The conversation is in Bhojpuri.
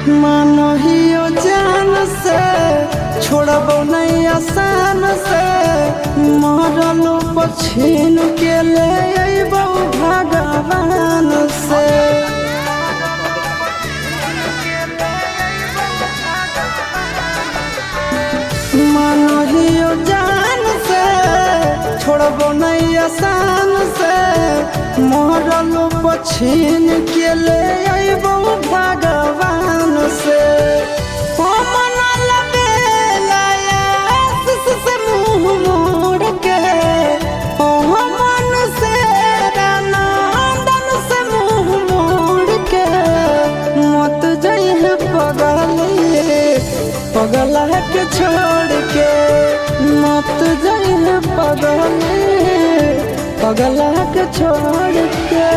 मानहियो जान से छोड़बो नहीं आसान से मरलो पछीन के ले अइबो भगवान से। मानहियो जान से छोड़बो नहीं आसान से मरलो पछीन के ले अइबो भगवान से। पगला के छोड़ के मत जाइए पगला के छोड़ के।